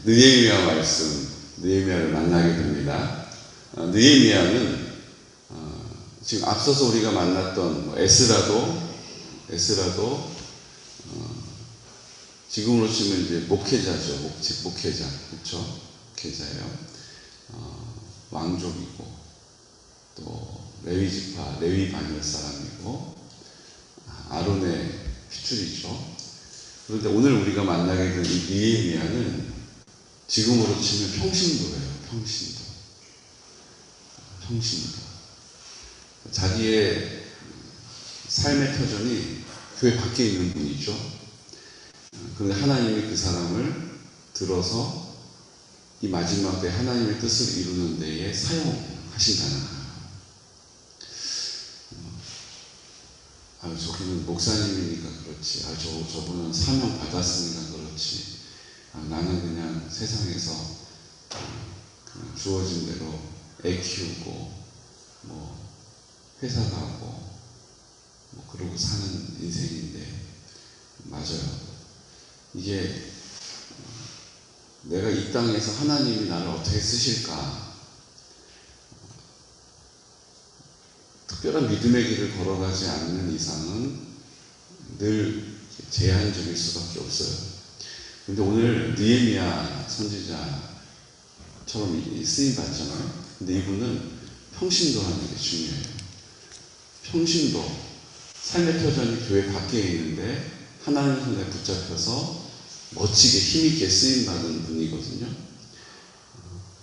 느헤미야 말씀, 느헤미야를 만나게 됩니다. 느헤미야는 지금 앞서서 우리가 만났던 에스라도 지금으로 치면 이제 목회자죠. 목회자, 그렇죠? 목회자예요. 왕족이고 또 레위 지파, 레위 반열 사람이고 아론의 핏줄이죠. 그런데 오늘 우리가 만나게 된 이 느헤미야는 지금으로 치면 평신도예요. 평신도. 자기의 삶의 터전이 교회 밖에 있는 분이죠. 그런데 하나님이 그 사람을 들어서 이 마지막 때 하나님의 뜻을 이루는 데에 사용하신다는 거예요. 저분은 목사님이니까 그렇지. 저분은 사명 받았으니까 그렇지. 나는 그냥 세상에서 그냥 주어진 대로 애 키우고 회사 가고 그러고 사는 인생인데, 맞아요. 이게 내가 이 땅에서 하나님이 나를 어떻게 쓰실까, 특별한 믿음의 길을 걸어가지 않는 이상은 늘 제한적일 수밖에 없어요. 근데 오늘 느헤미야 선지자처럼 쓰임 받잖아요. 근데 이분은 평신도라는 게 중요해요. 평신도, 삶의 터전이 교회 밖에 있는데 하나님 손에 붙잡혀서 멋지게 힘있게 쓰임받은 분이거든요.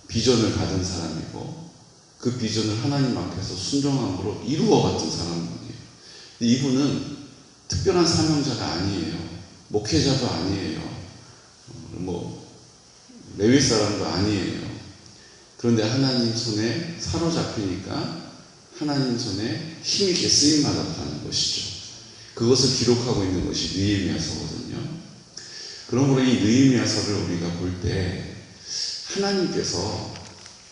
비전을 받은 사람이고 그 비전을 하나님 앞에서 순종함으로 이루어갔던 사람이에요. 이분은 특별한 사명자가 아니에요. 목회자도 아니에요. 레위 사람도 아니에요. 그런데 하나님 손에 사로잡히니까 하나님 손에 힘있게 쓰임받았다는 것이죠. 그것을 기록하고 있는 것이 느헤미야서거든요. 그러므로 이 느헤미야서를 우리가 볼 때 하나님께서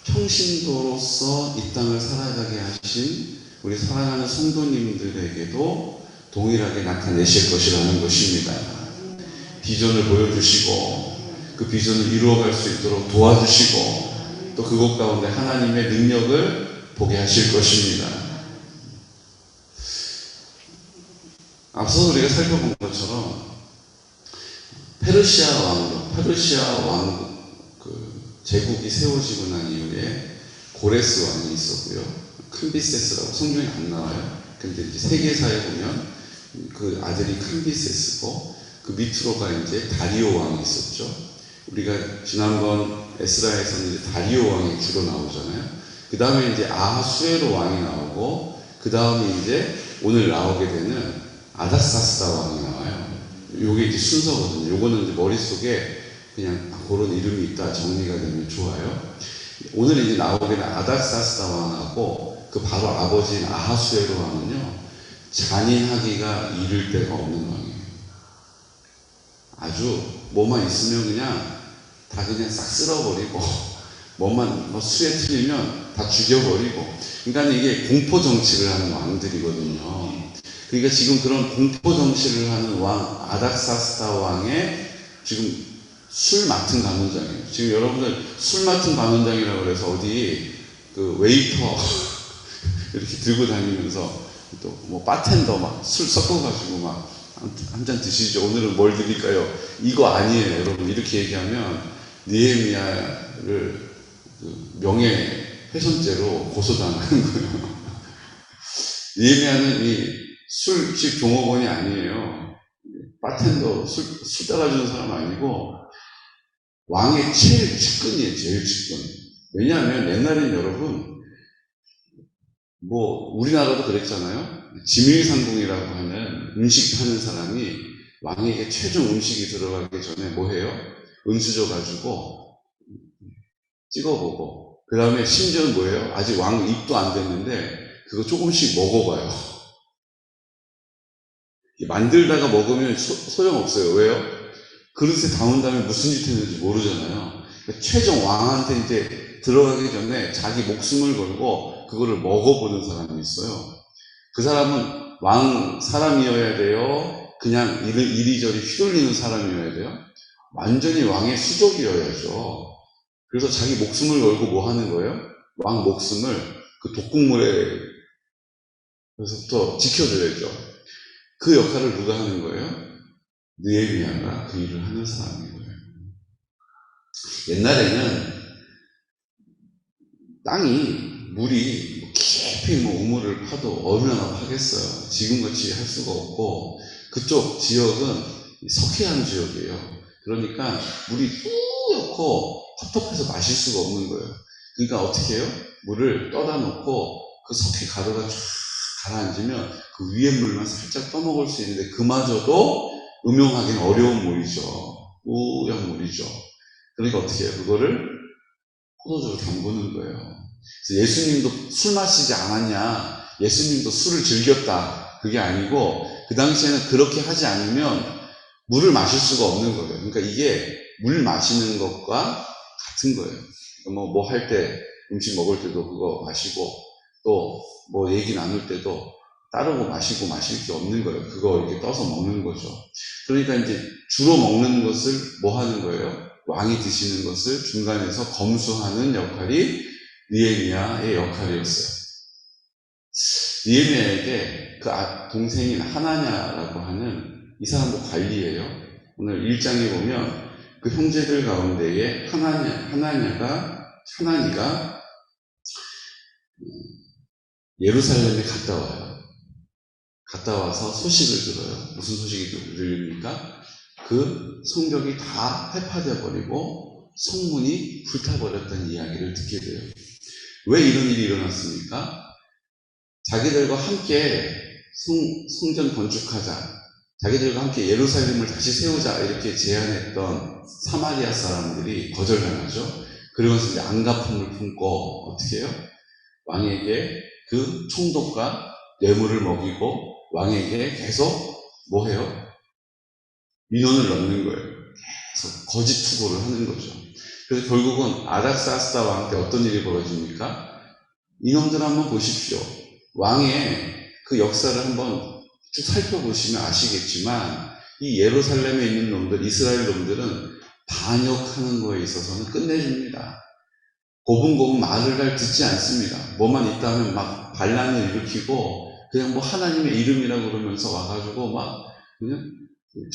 평신도로서 이 땅을 살아가게 하신 우리 사랑하는 성도님들에게도 동일하게 나타내실 것이라는 것입니다. 비전을 보여주시고 그 비전을 이루어갈 수 있도록 도와주시고 또 그것 가운데 하나님의 능력을 보게 하실 것입니다. 앞서 우리가 살펴본 것처럼 페르시아 왕국 제국이 세워지고 난 이후에 고레스 왕이 있었고요. 캄비세스라고 성경에 안 나와요. 근데 이제 세계사에 보면 그 아들이 캄비세스고 그 밑으로가 이제 다리오 왕이 있었죠. 우리가 지난번 에스라에서는 이제 다리오 왕이 주로 나오잖아요. 그 다음에 이제 아하수에로 왕이 나오고 그 다음에 이제 오늘 나오게 되는 아닥사스다 왕이 나와요. 요게 이제 순서거든요. 요거는 이제 머릿속에 그냥 그런 이름이 있다 정리가 되면 좋아요. 오늘 이제 나오게 되는 아닥사스다 왕하고 그 바로 아버지인 아하수에로 왕은요, 잔인하기가 이를 데가 없는 왕이에요. 아주 뭐만 있으면 그냥 다 그냥 싹 쓸어버리고 뭐만 수에 틀리면 다 죽여버리고, 그러니까 이게 공포 정치를 하는 왕들이거든요. 그러니까 지금 그런 공포 정치를 하는 왕 아닥사스다 왕의 지금 술 맡은 감원장이에요. 지금 여러분들 술 맡은 감원장이라고 그래서 어디 그 웨이터 이렇게 들고 다니면서 또 바텐더 막 술 섞어가지고 막 한 잔 드시죠. 오늘은 뭘 드릴까요? 이거 아니에요, 여러분. 이렇게 얘기하면 느헤미야를 명예훼손죄로 고소당하는 거예요. 느헤미야는 이 술집 종업원이 아니에요. 바텐더 술 따라주는 사람 아니고 왕의 제일 측근이에요. 제일 측근. 왜냐하면 옛날엔 여러분 우리나라도 그랬잖아요. 지밀상궁이라고 하는 음식 하는 사람이 왕에게 최종 음식이 들어가기 전에 뭐해요? 은수저 가지고 찍어보고 그 다음에 심지어는 뭐예요? 아직 왕 입도 안 됐는데 그거 조금씩 먹어봐요. 만들다가 먹으면 소용없어요. 왜요? 그릇에 담은 다음에 무슨 짓 했는지 모르잖아요. 그러니까 최종 왕한테 이제 들어가기 전에 자기 목숨을 걸고 그거를 먹어보는 사람이 있어요. 그 사람은 왕 사람이어야 돼요? 그냥 이리저리 휘둘리는 사람이어야 돼요? 완전히 왕의 수족이어야죠. 그래서 자기 목숨을 걸고 뭐 하는 거예요? 왕 목숨을 그 독극물에서부터 지켜줘야죠. 그 역할을 누가 하는 거예요? 느헤미야가 그 일을 하는 사람인 거예요. 옛날에는 땅이 물이 깊이 우물을 파도 얼마나 파겠어요. 지금같이 할 수가 없고, 그쪽 지역은 석회암 지역이에요. 그러니까 물이 뿌옇고 텁텁해서 마실 수가 없는 거예요. 그러니까 어떻게 해요? 물을 떠다 놓고 그 석회 가루가 쫙 가라앉으면 그 위에 물만 살짝 떠먹을 수 있는데, 그마저도 음용하기는 어려운 물이죠. 뿌연 물이죠. 그러니까 어떻게 해요? 그거를 포도주로 담그는 거예요. 그래서 예수님도 술 마시지 않았냐, 예수님도 술을 즐겼다, 그게 아니고 그 당시에는 그렇게 하지 않으면 물을 마실 수가 없는 거예요. 그러니까 이게 물 마시는 것과 같은 거예요. 뭐 할 때, 음식 먹을 때도 그거 마시고, 또 뭐 얘기 나눌 때도 따르고 마시고 마실 게 없는 거예요. 그거 이렇게 떠서 먹는 거죠. 그러니까 이제 주로 먹는 것을 뭐 하는 거예요? 왕이 드시는 것을 중간에서 검수하는 역할이 느헤미야의 역할이었어요. 느헤미야에게 그 동생인 하나냐라고 하는 이 사람도 관리예요. 오늘 1장에 보면 그 형제들 가운데에 하나니가 예루살렘에 갔다 와요. 갔다 와서 소식을 들어요. 무슨 소식이 들립니까? 그 성벽이 다 회파되어 버리고 성문이 불타버렸다는 이야기를 듣게 돼요. 왜 이런 일이 일어났습니까? 자기들과 함께 성전 건축하자, 자기들과 함께 예루살렘을 다시 세우자, 이렇게 제안했던 사마리아 사람들이 거절당하죠. 그러면서 이제 안갚음을 품고 어떻게 해요? 왕에게 그 총독과 뇌물을 먹이고 왕에게 계속 뭐 해요? 민원을 넣는 거예요. 계속 거짓 투고를 하는 거죠. 그래서 결국은 아닥사스다 왕 때 어떤 일이 벌어집니까? 이놈들 한번 보십시오. 왕의 그 역사를 한번 쭉 살펴보시면 아시겠지만, 이 예루살렘에 있는 놈들, 이스라엘 놈들은 반역하는 거에 있어서는 끝내줍니다. 고분고분 말을 잘 듣지 않습니다. 뭐만 있다 하면 막 반란을 일으키고, 그냥 뭐 하나님의 이름이라고 그러면서 와가지고 막 그냥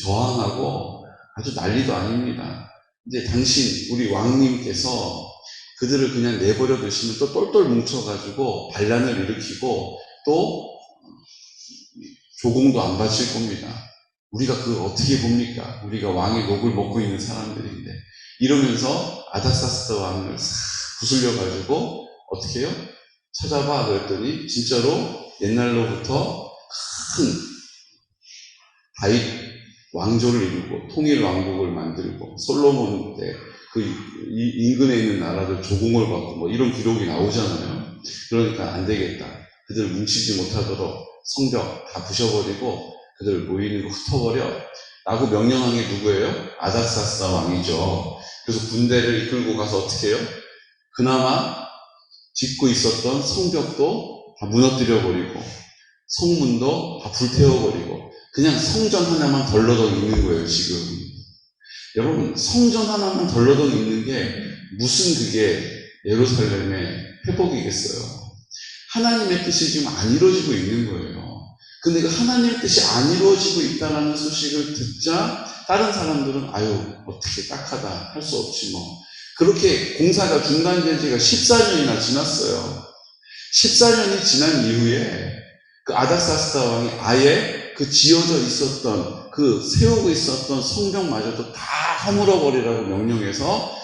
저항하고 아주 난리도 아닙니다. 이제 당신, 우리 왕님께서 그들을 그냥 내버려 두시면 또 똘똘 뭉쳐가지고 반란을 일으키고 또 조공도 안 바칠 겁니다. 우리가 그걸 어떻게 봅니까? 우리가 왕의 목을 먹고 있는 사람들인데. 이러면서 아닥사스다 왕을 싹 부술려가지고 어떻게 해요? 찾아봐 그랬더니 진짜로 옛날로부터 큰 다윗 왕조를 이루고 통일 왕국을 만들고 솔로몬 때 그 인근에 있는 나라들 조공을 받고 뭐 이런 기록이 나오잖아요. 그러니까 안 되겠다. 그들 뭉치지 못하도록 성벽 다 부셔버리고 그들 모이는 거 흩어버려 라고 명령한 게 누구예요? 아닥사스다 왕이죠. 그래서 군대를 이끌고 가서 어떻게 해요? 그나마 짓고 있었던 성벽도 다 무너뜨려버리고 성문도 다 불태워버리고 그냥 성전 하나만 덜러덩 있는 거예요, 지금. 여러분, 성전 하나만 덜러덩 있는 게 무슨 그게 예루살렘의 회복이겠어요. 하나님의 뜻이 지금 안 이루어지고 있는 거예요. 근데 그 하나님의 뜻이 안 이루어지고 있다는 소식을 듣자 다른 사람들은 아유 어떻게 딱하다 할 수 없지 뭐. 그렇게 공사가 중단된 지가 14년이나 지났어요. 14년이 지난 이후에 그 아닥사스다 왕이 아예 그 지어져 있었던 그 세우고 있었던 성벽마저도 다 허물어버리라고 명령해서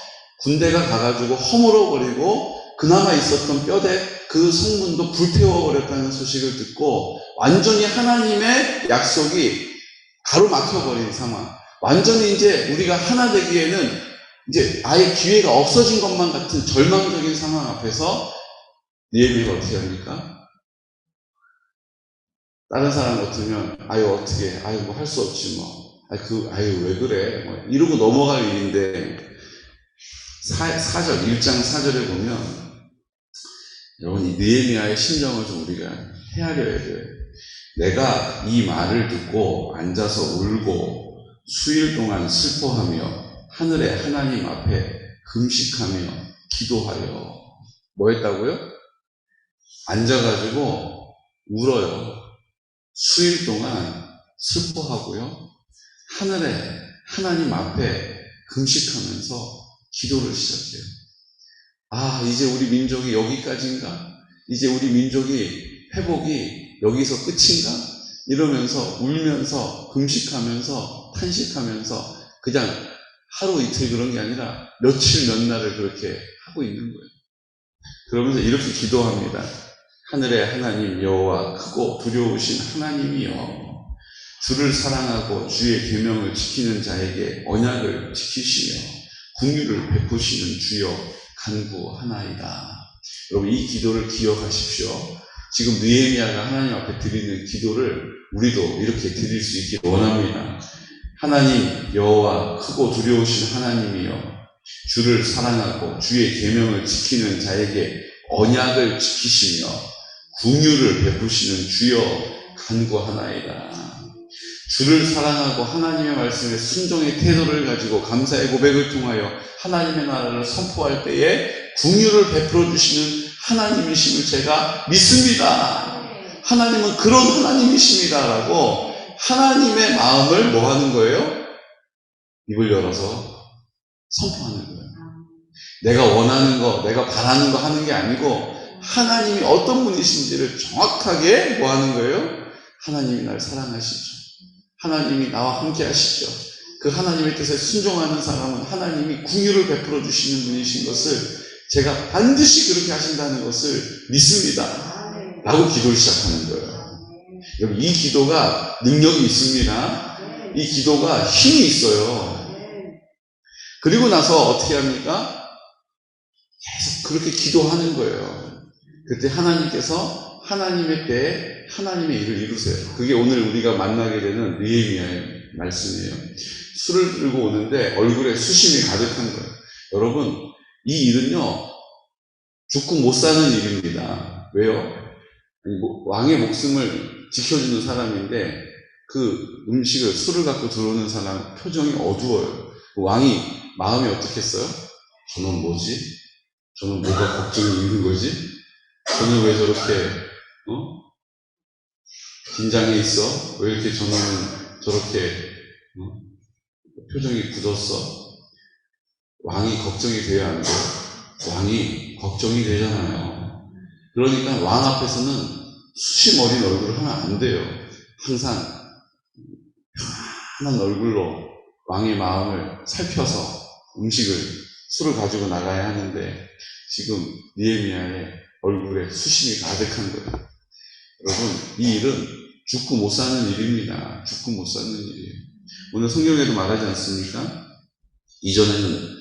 군대가 가가지고 허물어버리고 그나마 있었던 뼈대 그 성문도 불태워버렸다는 소식을 듣고 완전히 하나님의 약속이 가로막혀버린 상황. 완전히 이제 우리가 하나 되기에는 이제 아예 기회가 없어진 것만 같은 절망적인 상황 앞에서 느헤미야가 어떻게 합니까? 다른 사람 같으면 아유 어떻게 아유 뭐 할 수 없지 뭐 아유 왜 그래 뭐 이러고 넘어갈 일인데 4절 1장 4절에 보면 여러분 이 느헤미야의 심정을 좀 우리가 헤아려야 돼요. 내가 이 말을 듣고 앉아서 울고 수일 동안 슬퍼하며 하늘의 하나님 앞에 금식하며 기도하여 뭐 했다고요? 앉아가지고 울어요. 수일 동안 슬퍼하고요. 하늘의 하나님 앞에 금식하면서 기도를 시작해요. 아, 이제 우리 민족이 여기까지인가? 이제 우리 민족이 회복이 여기서 끝인가? 이러면서 울면서 금식하면서 탄식하면서 그냥 하루 이틀 그런 게 아니라 며칠 몇 날을 그렇게 하고 있는 거예요. 그러면서 이렇게 기도합니다. 하늘의 하나님 여호와 크고 두려우신 하나님이여, 주를 사랑하고 주의 계명을 지키는 자에게 언약을 지키시며 긍휼을 베푸시는 주여 간구하나이다. 여러분, 이 기도를 기억하십시오. 지금 느헤미야가 하나님 앞에 드리는 기도를 우리도 이렇게 드릴 수 있기를 원합니다. 하나님 여호와 크고 두려우신 하나님이여, 주를 사랑하고 주의 계명을 지키는 자에게 언약을 지키시며 긍휼을 베푸시는 주여 간구하나이다. 주를 사랑하고 하나님의 말씀에 순종의 태도를 가지고 감사의 고백을 통하여 하나님의 나라를 선포할 때에 긍휼을 베풀어 주시는 하나님이심을 제가 믿습니다. 하나님은 그런 하나님이십니다라고 하나님의 마음을 뭐 하는 거예요? 입을 열어서 선포하는 거예요. 내가 원하는 거, 내가 바라는 거 하는 게 아니고 하나님이 어떤 분이신지를 정확하게 뭐 하는 거예요? 하나님이 날 사랑하시죠. 하나님이 나와 함께 하시죠. 그 하나님의 뜻에 순종하는 사람은 하나님이 긍휼을 베풀어 주시는 분이신 것을 제가 반드시 그렇게 하신다는 것을 믿습니다. 라고 기도를 시작하는 거예요. 여러분, 이 기도가 능력이 있습니다. 이 기도가 힘이 있어요. 그리고 나서 어떻게 합니까? 계속 그렇게 기도하는 거예요. 그때 하나님께서 하나님의 때에 하나님의 일을 이루세요. 그게 오늘 우리가 만나게 되는 느헤미야의 말씀이에요. 술을 들고 오는데 얼굴에 수심이 가득한 거예요. 여러분, 이 일은요, 죽고 못 사는 일입니다. 왜요? 왕의 목숨을 지켜주는 사람인데 그 음식을, 술을 갖고 들어오는 사람 표정이 어두워요. 왕이 마음이 어떻겠어요? 저는 뭐지? 저는 뭐가 걱정이 있는 거지? 저는 왜 저렇게 긴장해 있어? 왜 이렇게 저는 저렇게 표정이 굳었어? 왕이 걱정이 돼야 안 돼요? 왕이 걱정이 되잖아요. 그러니까 왕 앞에서는 수심 어린 얼굴을 하면 안 돼요. 항상 편안한 얼굴로 왕의 마음을 살펴서 음식을, 술을 가지고 나가야 하는데 지금 느헤미야의 얼굴에 수심이 가득한 거예요. 여러분, 이 일은 죽고 못 사는 일입니다. 죽고 못 사는 일이에요. 오늘 성경에도 말하지 않습니까? 이전에는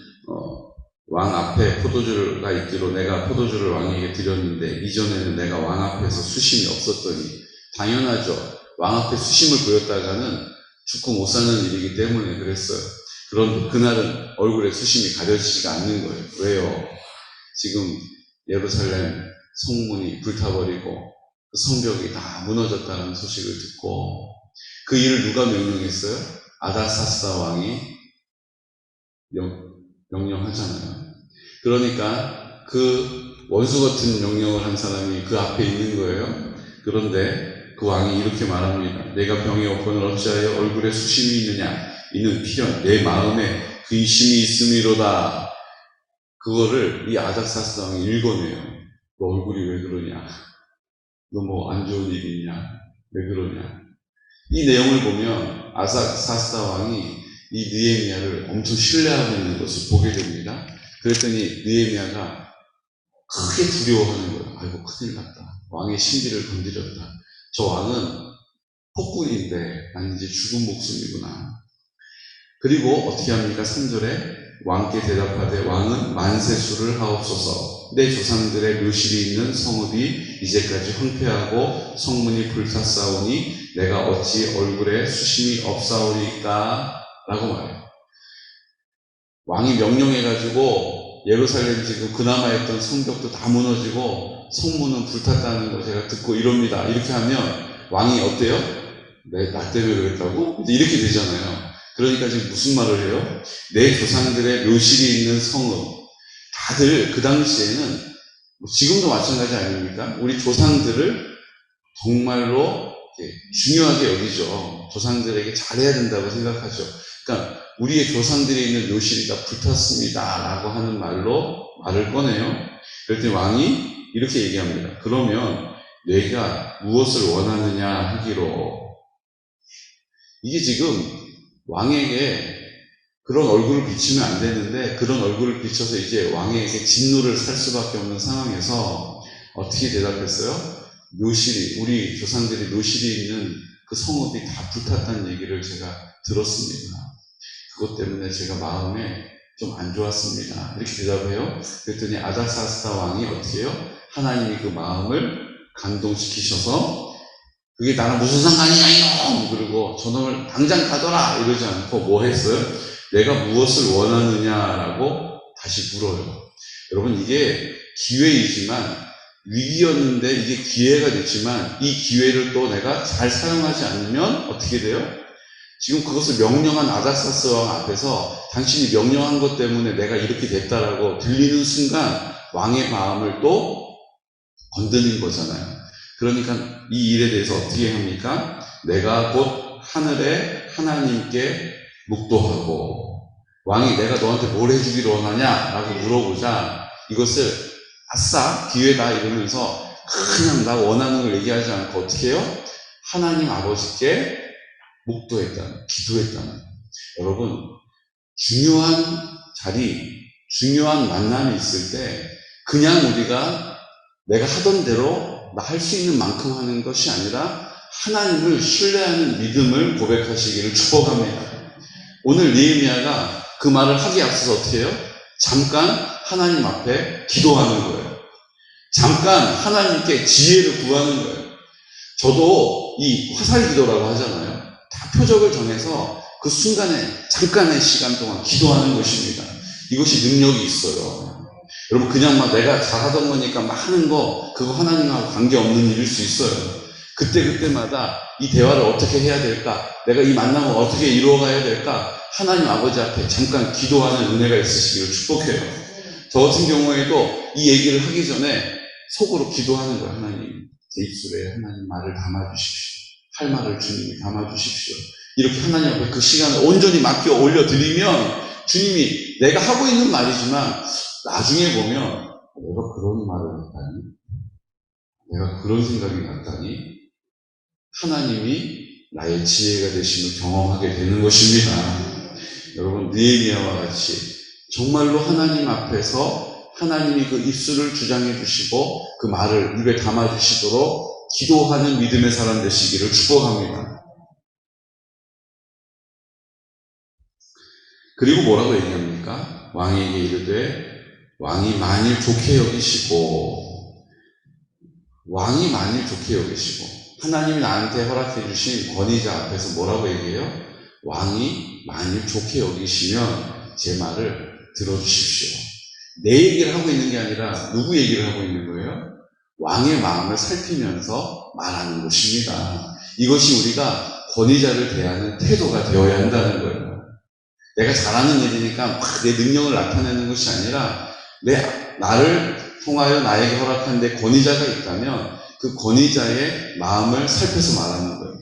왕 앞에 포도주가 있기로 내가 포도주를 왕에게 드렸는데 이전에는 내가 왕 앞에서 수심이 없었더니, 당연하죠. 왕 앞에 수심을 보였다가는 죽고 못 사는 일이기 때문에 그랬어요. 그런데 그날은 얼굴에 수심이 가려지지가 않는 거예요. 왜요? 지금 예루살렘 성문이 불타버리고 그 성벽이 다 무너졌다는 소식을 듣고, 그 일을 누가 명령했어요? 아닥사스다 왕이 명령하잖아요. 그러니까 그 원수 같은 명령을 한 사람이 그 앞에 있는 거예요. 그런데 그 왕이 이렇게 말합니다. 내가 병의 여건을 어찌하여 얼굴에 수심이 있느냐? 이는 필연 내 마음에 근심이 있음이로다. 그거를 이 아닥사스다 왕이 읽어내요. 너 얼굴이 왜 그러냐? 너 뭐 안 좋은 일이 있냐? 왜 그러냐? 이 내용을 보면 아닥사스다 왕이 이 느헤미야를 엄청 신뢰하고 있는 것을 보게 됩니다. 그랬더니 느헤미야가 크게 두려워하는 거예요. 아이고, 큰일 났다. 왕의 신비를 건드렸다. 저 왕은 폭군인데 난 이제 죽은 목숨이구나. 그리고 어떻게 합니까? 3절에 왕께 대답하되 왕은 만세수를 하옵소서. 내 조상들의 묘실이 있는 성읍이 이제까지 황폐하고 성문이 불탔사오니 내가 어찌 얼굴에 수심이 없사오리까? 라고 말해요. 왕이 명령해가지고 예루살렘 지금 그나마 했던 성벽도 다 무너지고 성문은 불탔다는 거 제가 듣고 이럽니다. 이렇게 하면 왕이 어때요? 나 때문에 그랬다고? 이렇게 되잖아요. 그러니까 지금 무슨 말을 해요? 내 조상들의 묘실이 있는 성읍. 다들 그 당시에는 지금도 마찬가지 아닙니까? 우리 조상들을 정말로 중요하게 여기죠. 조상들에게 잘해야 된다고 생각하죠. 그러니까 우리의 조상들이 있는 묘실이 다 불탔습니다 라고 하는 말을 꺼내요. 그랬더니 왕이 이렇게 얘기합니다. 그러면 내가 무엇을 원하느냐 하기로. 이게 지금 왕에게 그런 얼굴을 비치면 안 되는데 그런 얼굴을 비춰서 이제 왕에게 진노를 살 수밖에 없는 상황에서 어떻게 대답했어요? 묘실이, 우리 조상들이 묘실이 있는 그 성읍이 다 불탔다는 얘기를 제가 들었습니다. 그것 때문에 제가 마음에 좀 안 좋았습니다. 이렇게 대답해요. 그랬더니 아닥사스다 왕이 어떻게 해요? 하나님이 그 마음을 감동시키셔서 그게 나랑 무슨 상관이냐 그리고 저놈을 당장 가둬라 이러지 않고 뭐 했어요? 내가 무엇을 원하느냐라고 다시 물어요. 여러분 이게 기회이지만 위기였는데 이게 기회가 됐지만 이 기회를 또 내가 잘 사용하지 않으면 어떻게 돼요? 지금 그것을 명령한 아닥사스 왕 앞에서 당신이 명령한 것 때문에 내가 이렇게 됐다라고 들리는 순간 왕의 마음을 또 건드린 거잖아요. 그러니까 이 일에 대해서 어떻게 합니까? 내가 곧 하늘의 하나님께 묵도하고 왕이 내가 너한테 뭘 해주기를 원하냐라고 물어보자 이것을 아싸 기회다 이러면서 그냥 나 원하는 걸 얘기하지 않고 어떻게 해요? 하나님 아버지께 묵도했다는, 기도했다는. 여러분 중요한 자리, 중요한 만남이 있을 때 그냥 우리가 내가 하던 대로 나 할 수 있는 만큼 하는 것이 아니라 하나님을 신뢰하는 믿음을 고백하시기를 축복합니다. 오늘 느헤미야가 그 말을 하기에 앞서서 어떻게 해요? 잠깐 하나님 앞에 기도하는 거예요. 잠깐 하나님께 지혜를 구하는 거예요. 저도 이 화살 기도라고 하잖아요. 다 표적을 정해서 그 순간에 잠깐의 시간 동안 기도하는 것입니다. 이것이 능력이 있어요. 여러분 그냥 막 내가 잘하던 거니까 막 하는 거 그거 하나님하고 관계없는 일일 수 있어요. 그때마다 이 대화를 어떻게 해야 될까? 내가 이 만남을 어떻게 이루어가야 될까? 하나님 아버지 앞에 잠깐 기도하는 은혜가 있으시기를 축복해요. 저 같은 경우에도 이 얘기를 하기 전에 속으로 기도하는 거예요. 하나님 제 입술에 하나님 말을 담아주십시오. 할 말을 주님이 담아주십시오. 이렇게 하나님 앞에 그 시간을 온전히 맡겨 올려드리면 주님이 내가 하고 있는 말이지만 나중에 보면 내가 그런 말을 했다니 내가 그런 생각이 났다니 하나님이 나의 지혜가 되심을 경험하게 되는 것입니다. 여러분 느헤미야와 같이 정말로 하나님 앞에서 하나님이 그 입술을 주장해 주시고 그 말을 입에 담아 주시도록 기도하는 믿음의 사람 되시기를 축복합니다. 그리고 뭐라고 얘기합니까? 왕에게 이르되 왕이 만일 좋게 여기시고 하나님이 나한테 허락해 주신 권위자 앞에서 뭐라고 얘기해요? 왕이 만일 좋게 여기시면 제 말을 들어주십시오. 내 얘기를 하고 있는 게 아니라 누구 얘기를 하고 있는 거예요? 왕의 마음을 살피면서 말하는 것입니다. 이것이 우리가 권위자를 대하는 태도가 되어야 한다는 거예요. 내가 잘하는 일이니까 막 내 능력을 나타내는 것이 아니라 나를 통하여 나에게 허락한 데 권위자가 있다면 그 권위자의 마음을 살펴서 말하는 거예요.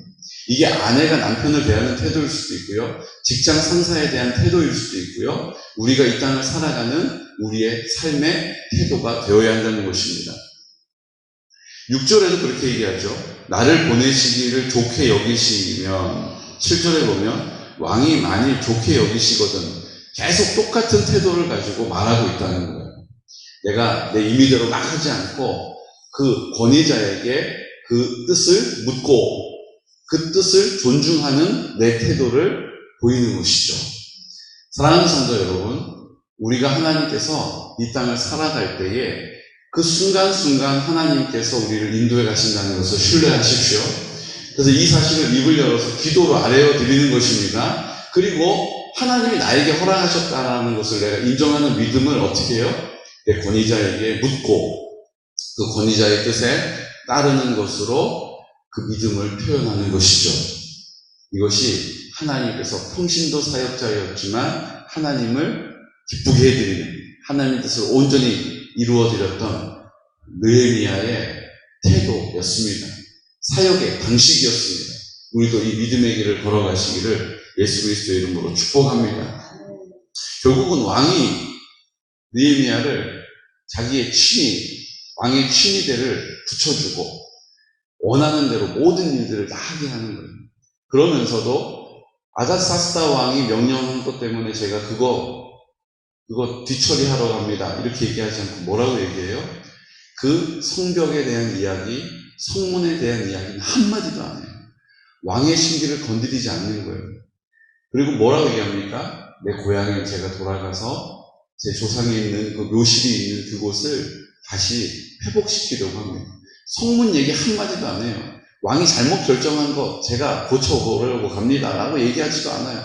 이게 아내가 남편을 대하는 태도일 수도 있고요. 직장 상사에 대한 태도일 수도 있고요. 우리가 이 땅을 살아가는 우리의 삶의 태도가 되어야 한다는 것입니다. 6절에도 그렇게 얘기하죠. 나를 보내시기를 좋게 여기시면 7절에 보면 왕이 만일 좋게 여기시거든 계속 똑같은 태도를 가지고 말하고 있다는 거예요. 내가 내 임의대로 막 하지 않고 그 권위자에게 그 뜻을 묻고 그 뜻을 존중하는 내 태도를 보이는 것이죠. 사랑하는 성도 여러분, 우리가 하나님께서 이 땅을 살아갈 때에 그 순간순간 하나님께서 우리를 인도해 가신다는 것을 신뢰하십시오. 그래서 이 사실을 입을 열어서 기도로 아뢰어 드리는 것입니다. 그리고 하나님이 나에게 허락하셨다는 것을 내가 인정하는 믿음을 어떻게 해요? 내 권위자에게 묻고 그 권위자의 뜻에 따르는 것으로 그 믿음을 표현하는 것이죠. 이것이 하나님께서 평신도 사역자였지만 하나님을 기쁘게 해드리는 하나님의 뜻을 온전히 이루어드렸던 느헤미야의 태도였습니다. 사역의 방식이었습니다. 우리도 이 믿음의 길을 걸어가시기를 예수 그리스도의 이름으로 축복합니다. 결국은 왕이 느헤미야를 자기의 왕의 친위대를 붙여주고 원하는 대로 모든 일들을 다 하게 하는 거예요. 그러면서도 아닥사스다 왕이 명령한 것 때문에 제가 그거 뒤처리하러 갑니다, 이렇게 얘기하지 않고 뭐라고 얘기해요? 그 성벽에 대한 이야기, 성문에 대한 이야기는 한마디도 안 해요. 왕의 신기를 건드리지 않는 거예요. 그리고 뭐라고 얘기합니까? 내 고향에 제가 돌아가서 제 조상이 있는 그 묘실이 있는 그곳을 다시 회복시키려고 합니다. 성문 얘기 한마디도 안 해요. 왕이 잘못 결정한 거 제가 고쳐보려고 갑니다 라고 얘기하지도 않아요.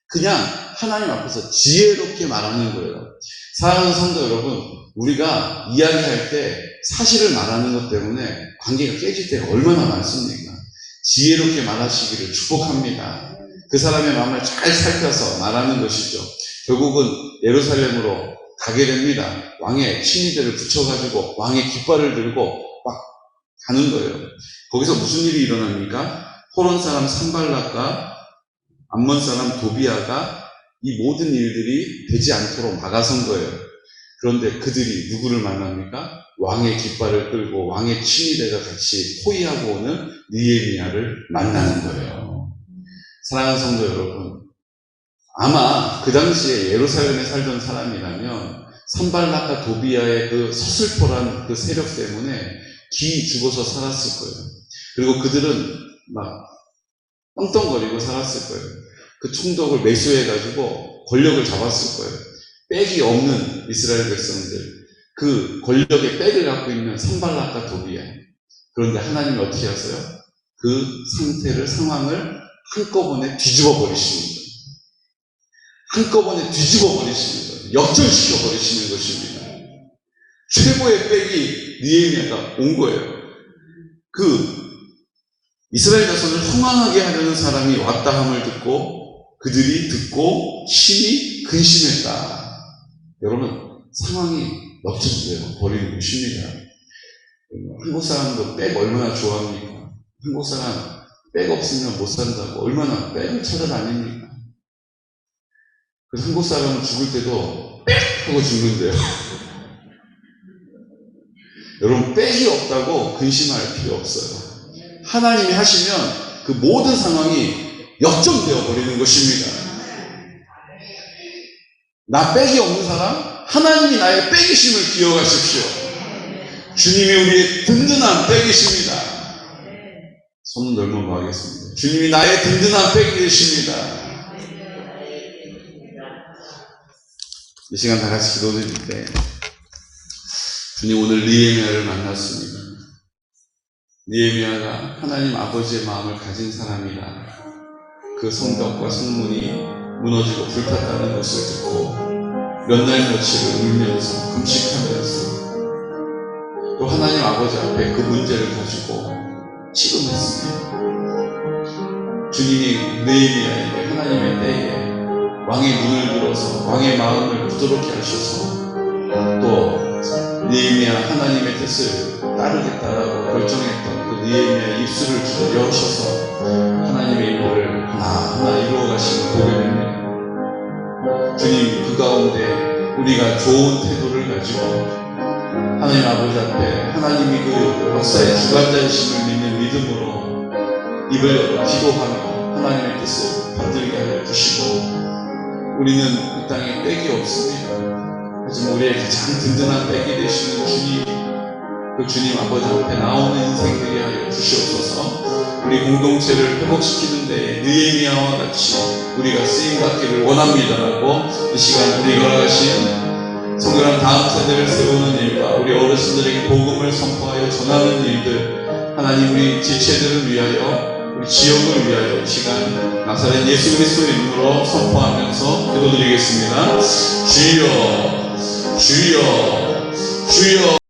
그냥 하나님 앞에서 지혜롭게 말하는 거예요. 사랑하는 성도 여러분, 우리가 이야기할 때 사실을 말하는 것 때문에 관계가 깨질 때가 얼마나 많습니까? 지혜롭게 말하시기를 축복합니다. 그 사람의 마음을 잘 살펴서 말하는 것이죠. 결국은 예루살렘으로 가게 됩니다. 왕의 친위대를 붙여가지고 왕의 깃발을 들고 막 가는 거예요. 거기서 무슨 일이 일어납니까? 호론 사람 산발락과 암몬 사람 도비아가 이 모든 일들이 되지 않도록 막아선 거예요. 그런데 그들이 누구를 만납니까? 왕의 깃발을 끌고 왕의 친위대가 같이 포위하고 오는 느헤미야를 만나는 거예요. 사랑하는 성도 여러분, 아마 그 당시에 예루살렘에 살던 사람이라면 산발락과 도비아의 그 서슬퍼란 그 세력 때문에 기 죽어서 살았을 거예요. 그리고 그들은 막 떵떵거리고 살았을 거예요. 그 충독을 매수해가지고 권력을 잡았을 거예요. 빽이 없는 이스라엘 백성들, 그 권력의 빽을 갖고 있는 산발락과 도비아. 그런데 하나님이 어떻게 하세요? 그 상황을 한꺼번에 뒤집어 버리시는 거예요. 한꺼번에 뒤집어 버리시는 거예요. 역전시켜 버리시는 것입니다. 최고의 빽이 느헤미야가 온 거예요. 그 이스라엘 자손을 흥황하게 하려는 사람이 왔다 함을 듣고 그들이 듣고 심히 근심했다. 여러분, 상황이 역전되어 버리는 것입니다. 한국 사람도 빽 얼마나 좋아합니까? 한국 사람 빽 없으면 못 산다고 얼마나 빽을 찾아다닙니까? 그래서 한국 사람은 죽을 때도 빽 하고 죽는데요. 여러분, 빽이 없다고 근심할 필요 없어요. 하나님이 하시면 그 모든 상황이 역전되어 버리는 것입니다. 나 빽이 없는 사람, 하나님이 나의 빽이심을 기억하십시오. 주님이 우리의 든든한 빽이십니다. 손 넓은 하겠습니다. 주님이 나의 든든한 빽이 되십니다. 이 시간 다 같이 기도드릴 때 주님, 오늘 느헤미야를 만났습니다. 느헤미야가 하나님 아버지의 마음을 가진 사람이라 그 성벽과 성문이 무너지고 불탔다는 것을 듣고 몇 날 며칠을 울면서 금식하면서 또 하나님 아버지 앞에 그 문제를 가지고 씨름했습니다. 주님이 느헤미야에게 하나님의 때에 왕의 눈을 들어서 왕의 마음을 부드럽게 하셔서 또 느헤미야 하나님의 뜻을 따르겠다라고 결정했던 그 느헤미야의 입술을 여셔서 하나님의 일을 하나하나 이루어가시는 보게 됩니다. 주님, 그 가운데 우리가 좋은 태도를 가지고 하나님 아버지 앞에 하나님이 그 역사의 주관자이심을 믿는 믿음으로 입을 열어 기도하며 하나님의 뜻을 받들게 하여 주시고, 우리는 이 땅에 빽이 없습니다. 하지만 우리의 가장 든든한 빽이 되시는 주님, 그 주님 아버지 앞에 나오는 인생 되게 하여 주시옵소서. 우리 공동체를 회복시키는 데에 느헤미야와 같이 우리가 쓰임받기를 원합니다라고 이 시간 우리 걸어가신 성결한 다음 세대를 세우는 일과 우리 어르신들에게 복음을 선포하여 전하는 일들, 하나님 우리 지체들을 위하여 우리 지역을 위하여 이 시간 나사렛 예수 그리스도의 이름으로 선포하면서 기도드리겠습니다. 주여 주여 주여.